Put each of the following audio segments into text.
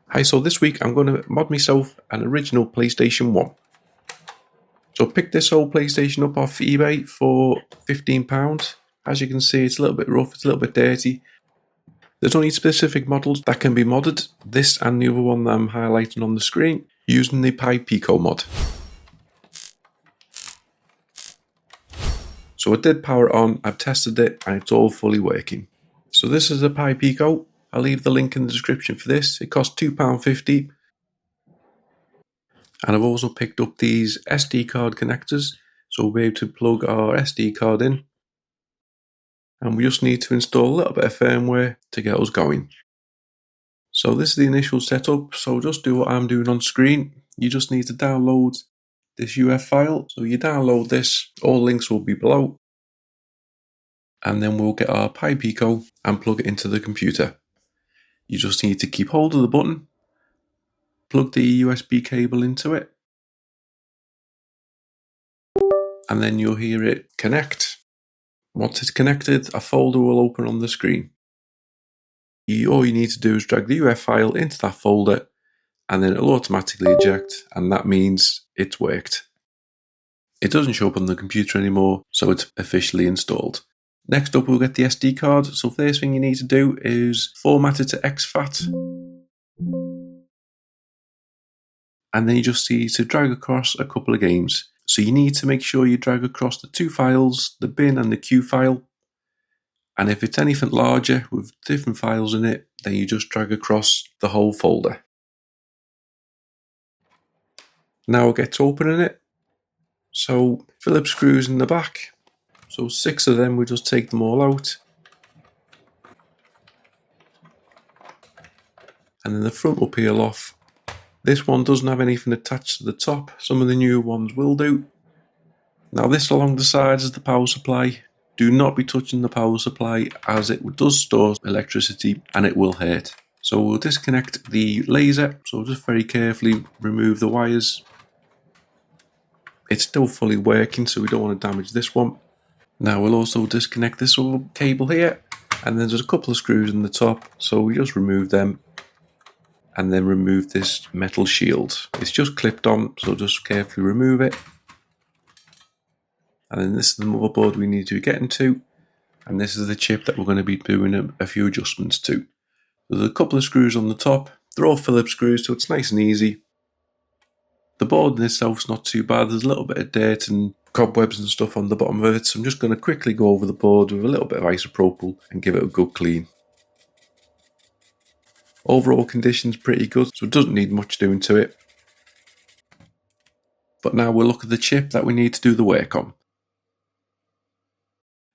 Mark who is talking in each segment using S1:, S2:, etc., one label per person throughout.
S1: Hi, so this week I'm going to mod myself an original PlayStation 1. So I picked this old PlayStation up off eBay for £15. As you can see, it's a little bit rough, it's a little bit dirty. There's only specific models that can be modded, this and the other one that I'm highlighting on the screen, using the Pi Pico mod. So I did power it on, I've tested it, and it's all fully working. So this is a Pi Pico. I'll leave the link in the description for this. It costs £2.50. And I've also picked up these SD card connectors, so we'll be able to plug our SD card in. And we just need to install a little bit of firmware to get us going. So this is the initial setup, so just do what I'm doing on screen. You just need to download this UF file. So you download this, all links will be below. And then we'll get our Pi Pico and plug it into the computer. You just need to keep hold of the button, plug the USB cable into it, and then you'll hear it connect. Once it's connected, a folder will open on the screen. All you need to do is drag the UF file into that folder, and then it'll automatically eject, and that means it's worked. It doesn't show up on the computer anymore, so it's officially installed. Next up, we'll get the SD card. So first thing you need to do is format it to exFAT. And then you just need to drag across a couple of games. So you need to make sure you drag across the two files, the bin and the Q file. And if it's anything larger with different files in it, then you just drag across the whole folder. Now we'll get to opening it. So Phillips screws in the back. So 6 of them, we'll just take them all out. And then the front will peel off. This one doesn't have anything attached to the top. Some of the newer ones will do. Now this along the sides is the power supply. Do not be touching the power supply as it does store electricity and it will hurt. So we'll disconnect the laser. So just very carefully remove the wires. It's still fully working, so we don't want to damage this one. Now we'll also disconnect this little cable here, and then there's a couple of screws in the top, so we just remove them and then remove this metal shield. It's just clipped on, so just carefully remove it. And then this is the motherboard we need to get into, and this is the chip that we're going to be doing a few adjustments to. There's a couple of screws on the top. They're all Phillips screws, so it's nice and easy. The board in itself is not too bad. There's a little bit of dirt and cobwebs and stuff on the bottom of it, so I'm just going to quickly go over the board with a little bit of isopropyl and give it a good clean. Overall condition's pretty good, so it doesn't need much doing to it. But now we'll look at the chip that we need to do the work on.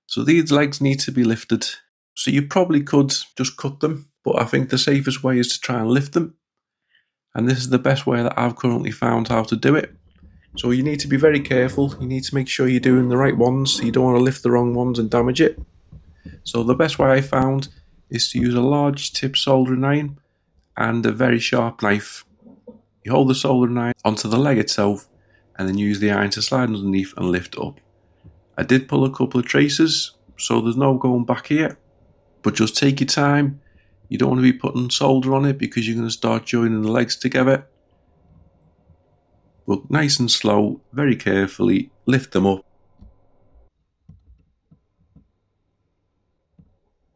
S1: So these legs need to be lifted. So you probably could just cut them, but I think the safest way is to try and lift them. And this is the best way that I've currently found how to do it. So you need to be very careful. You need to make sure you're doing the right ones. You don't want to lift the wrong ones and damage it. So the best way I found is to use a large tip soldering iron and a very sharp knife. You hold the soldering iron onto the leg itself and then use the iron to slide underneath and lift up. I did pull a couple of traces, so there's no going back here. But just take your time. You don't want to be putting solder on it because you're going to start joining the legs together. But nice and slow, very carefully, lift them up.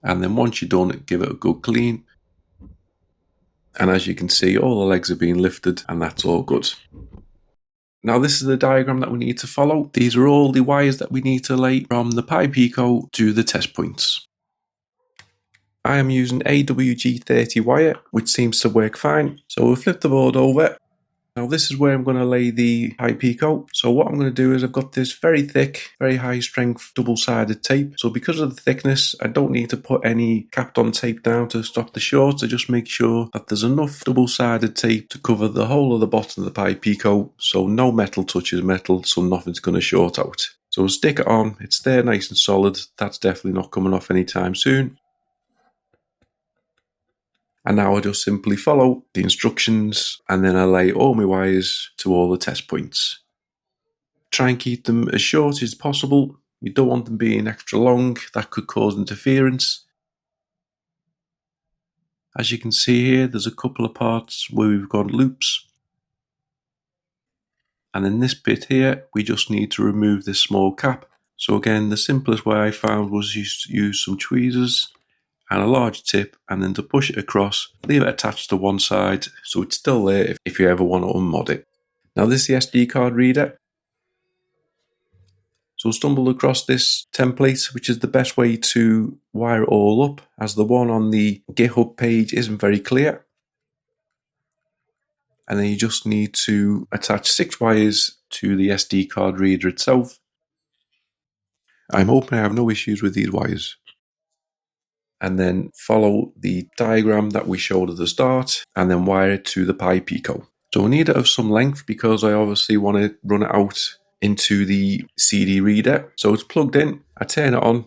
S1: And then once you're done, give it a good clean. And as you can see, all the legs are being lifted and that's all good. Now this is the diagram that we need to follow. These are all the wires that we need to lay from the Pi Pico to the test points. I am using AWG30 wire, which seems to work fine. So we'll flip the board over. Now this is where I'm going to lay the Pi Pico. So what I'm going to do is I've got this very thick, very high strength double-sided tape. So because of the thickness, I don't need to put any capped on tape down to stop the shorts. I just make sure that there's enough double-sided tape to cover the whole of the bottom of the Pi Pico. So no metal touches metal, so nothing's going to short out. So we'll stick it on. It's there nice and solid. That's definitely not coming off anytime soon. And now I just simply follow the instructions and then I lay all my wires to all the test points. Try and keep them as short as possible. You don't want them being extra long, that could cause interference. As you can see here, there's a couple of parts where we've got loops. And in this bit here, we just need to remove this small cap. So again, the simplest way I found was use some tweezers and a large tip, and then to push it across, leave it attached to one side so it's still there if you ever want to unmod it. Now this is the SD card reader. So I stumbled across this template, which is the best way to wire it all up, as the one on the GitHub page isn't very clear. And then you just need to attach 6 wires to the SD card reader itself. I'm hoping I have no issues with these wires. And then follow the diagram that we showed at the start, and then wire it to the Pi Pico. So we need it of some length because I obviously want to run it out into the CD reader. So it's plugged in, I turn it on.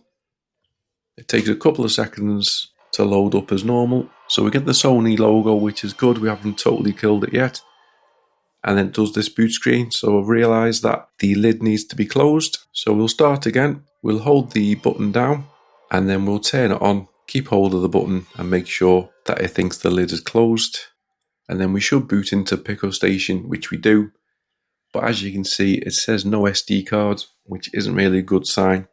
S1: It takes a couple of seconds to load up as normal. So we get the Sony logo, which is good. We haven't totally killed it yet. And then it does this boot screen. So I've realized that the lid needs to be closed. So we'll start again. We'll hold the button down and then we'll turn it on. Keep hold of the button and make sure that it thinks the lid is closed. And then we should boot into Pico Station, which we do. But as you can see, it says no SD card, which isn't really a good sign.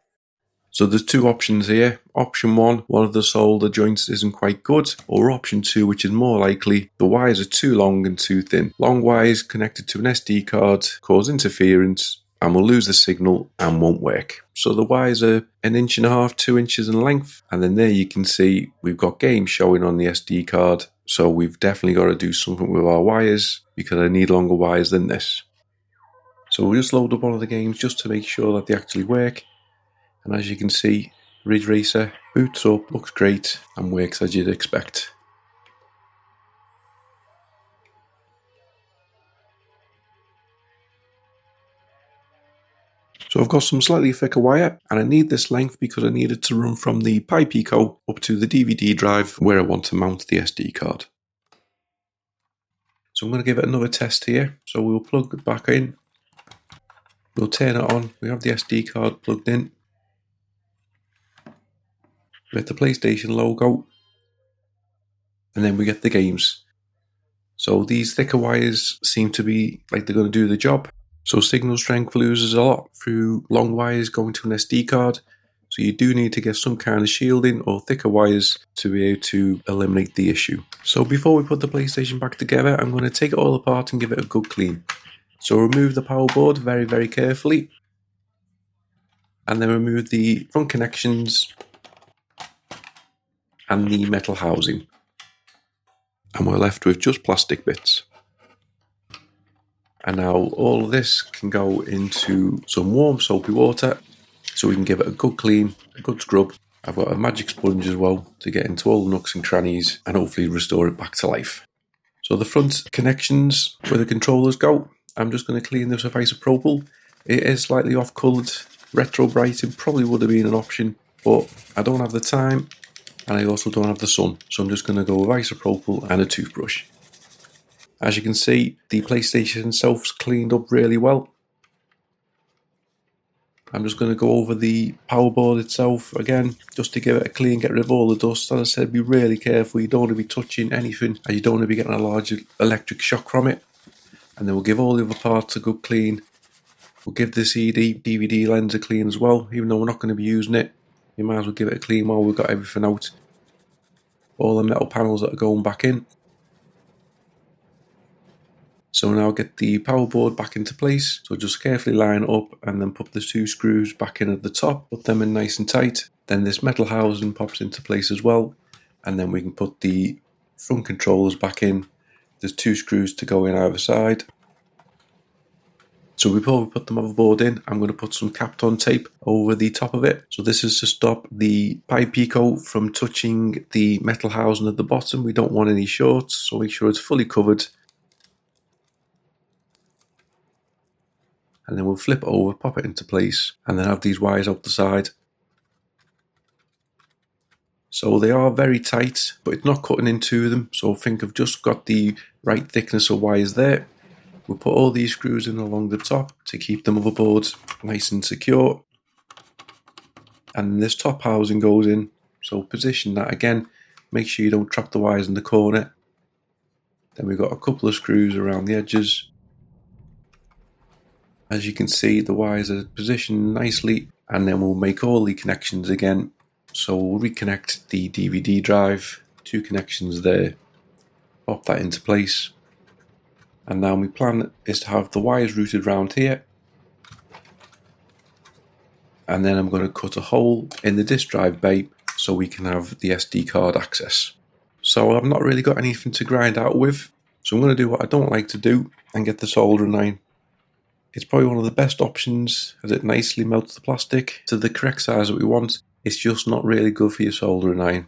S1: So there's 2 options here. Option 1, one of the solder joints isn't quite good, or option 2, which is more likely, the wires are too long and too thin. Long wires connected to an SD card cause interference and will lose the signal and won't work. So the wires are 1.5 inches, 2 inches in length, and then there you can see we've got games showing on the SD card. So we've definitely got to do something with our wires because I need longer wires than this. So we'll just load up one of the games just to make sure that they actually work. And as you can see, Ridge Racer boots up, looks great, and works as you'd expect. So I've got some slightly thicker wire, and I need this length because I need it to run from the Pi Pico up to the DVD drive where I want to mount the SD card. So I'm going to give it another test here. So we'll plug it back in. We'll turn it on. We have the SD card plugged in. We get the PlayStation logo, and then we get the games. So these thicker wires seem to be like they're going to do the job. So signal strength loses a lot through long wires going to an SD card. So you do need to get some kind of shielding or thicker wires to be able to eliminate the issue. So before we put the PlayStation back together, I'm going to take it all apart and give it a good clean. So remove the power board very, very carefully. And then remove the front connections and the metal housing, and we're left with just plastic bits. And now all of this can go into some warm soapy water so we can give it a good clean, a good scrub. I've got a magic sponge as well to get into all the nooks and crannies and hopefully restore it back to life. So the front connections where the controllers go, I'm just going to clean this with isopropyl. It is slightly off coloured. Retro brighting probably would have been an option, but I don't have the time. And I also don't have the sun, so I'm just going to go with isopropyl and a toothbrush. As you can see, the PlayStation itself's cleaned up really well. I'm just going to go over the power board itself again, just to give it a clean, get rid of all the dust. As I said, be really careful, you don't want to be touching anything, and you don't want to be getting a large electric shock from it. And then we'll give all the other parts a good clean. We'll give the CD, DVD lens a clean as well, even though we're not going to be using it. You might as well give it a clean while we've got everything out. All the metal panels that are going back in. So now get the power board back into place. So just carefully line it up and then put the 2 screws back in at the top. Put them in nice and tight. Then this metal housing pops into place as well. And then we can put the front controllers back in. There's 2 screws to go in either side. So before we put the motherboard in, I'm going to put some Kapton tape over the top of it. So this is to stop the Pi Pico from touching the metal housing at the bottom. We don't want any shorts, so make sure it's fully covered. And then we'll flip it over, pop it into place, and then have these wires out the side. So they are very tight, but it's not cutting into them. So think I've just got the right thickness of wires there. We'll put all these screws in along the top to keep the motherboard nice and secure. And this top housing goes in. So position that again. make sure you don't trap the wires in the corner. Then we've got a couple of screws around the edges. As you can see, the wires are positioned nicely, and then we'll make all the connections again. So we'll reconnect the DVD drive, 2 connections there, pop that into place. And now my plan is to have the wires routed around here. And then I'm going to cut a hole in the disk drive bay so we can have the SD card access. So I've not really got anything to grind out with, so I'm going to do what I don't like to do and get the soldering iron. It's probably one of the best options as it nicely melts the plastic to the correct size that we want. It's just not really good for your soldering iron.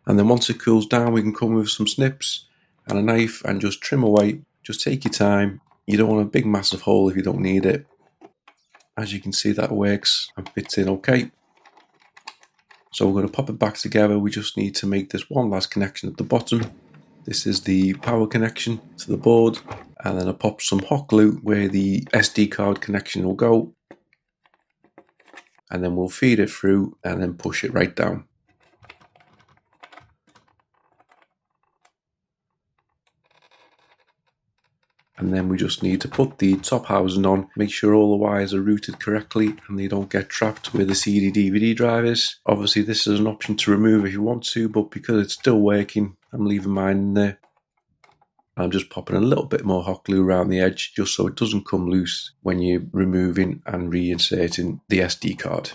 S1: And then once it cools down, we can come with some snips and a knife and just trim away. Just take your time. You don't want a big massive hole if you don't need it. As you can see, that works and fits in okay. So we're going to pop it back together. We just need to make this one last connection at the bottom. This is the power connection to the board, and then I'll pop some hot glue where the SD card connection will go, and then we'll feed it through and then push it right down. And then we just need to put the top housing on, make sure all the wires are routed correctly and they don't get trapped where the CD/DVD drive is. Obviously this is an option to remove if you want to, but because it's still working, I'm leaving mine in there. I'm just popping a little bit more hot glue around the edge just so it doesn't come loose when you're removing and reinserting the SD card.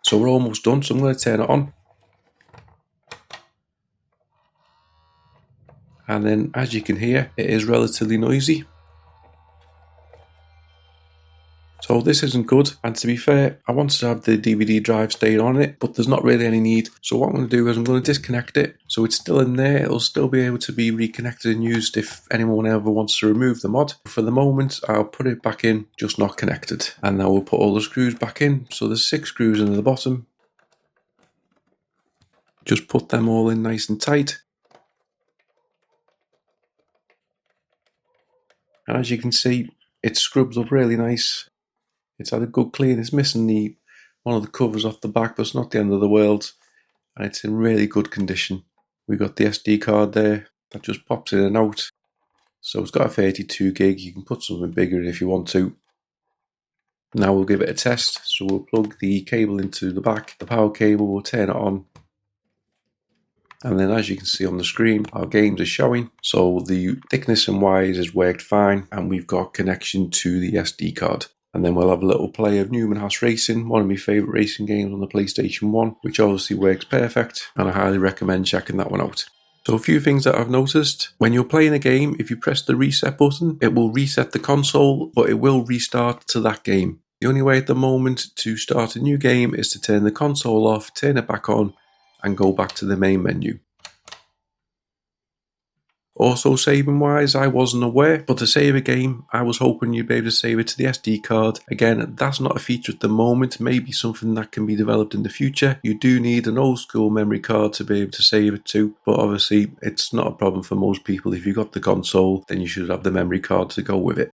S1: So we're almost done, so I'm going to turn it on. And then, as you can hear, it is relatively noisy. So this isn't good, and to be fair, I wanted to have the DVD drive staying on it, but there's not really any need. So what I'm going to do is I'm going to disconnect it, so it's still in there. It'll still be able to be reconnected and used if anyone ever wants to remove the mod. For the moment, I'll put it back in, just not connected. And now we'll put all the screws back in. So there's 6 screws in the bottom. Just put them all in nice and tight. And as you can see, it scrubs up really nice. It's had a good clean. It's missing one of the covers off the back, but it's not the end of the world. And it's in really good condition. We've got the SD card there that just pops in and out. So it's got a 32 gig. You can put something bigger if you want to. Now we'll give it a test. So we'll plug the cable into the back. The power cable, we'll turn it on. And then as you can see on the screen, our games are showing. So the thickness and wires has worked fine, and we've got connection to the SD card. And then we'll have a little play of Newman House Racing, one of my favourite racing games on the PlayStation 1, which obviously works perfect, and I highly recommend checking that one out. So a few things that I've noticed. When you're playing a game, if you press the reset button, it will reset the console, but it will restart to that game. The only way at the moment to start a new game is to turn the console off, turn it back on, and go back to the main menu. Also, saving wise, I wasn't aware, but to save a game, I was hoping you'd be able to save it to the SD card. Again, that's not a feature at the moment, maybe something that can be developed in the future. You do need an old school memory card to be able to save it to, but obviously it's not a problem for most people. If you've got the console, then you should have the memory card to go with it.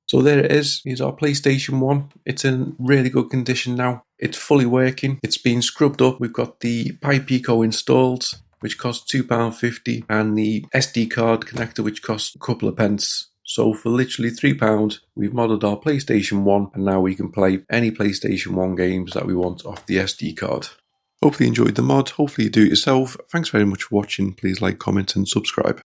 S1: So there it is. Here's our PlayStation 1. It's in really good condition now. It's fully working. It's been scrubbed up. We've got the Pi Pico installed, which costs £2.50, and the SD card connector, which costs a couple of pence. So for literally £3, we've modded our PlayStation 1, and now we can play any PlayStation 1 games that we want off the SD card. Hopefully you enjoyed the mod. Hopefully you do it yourself. Thanks very much for watching. Please like, comment and subscribe.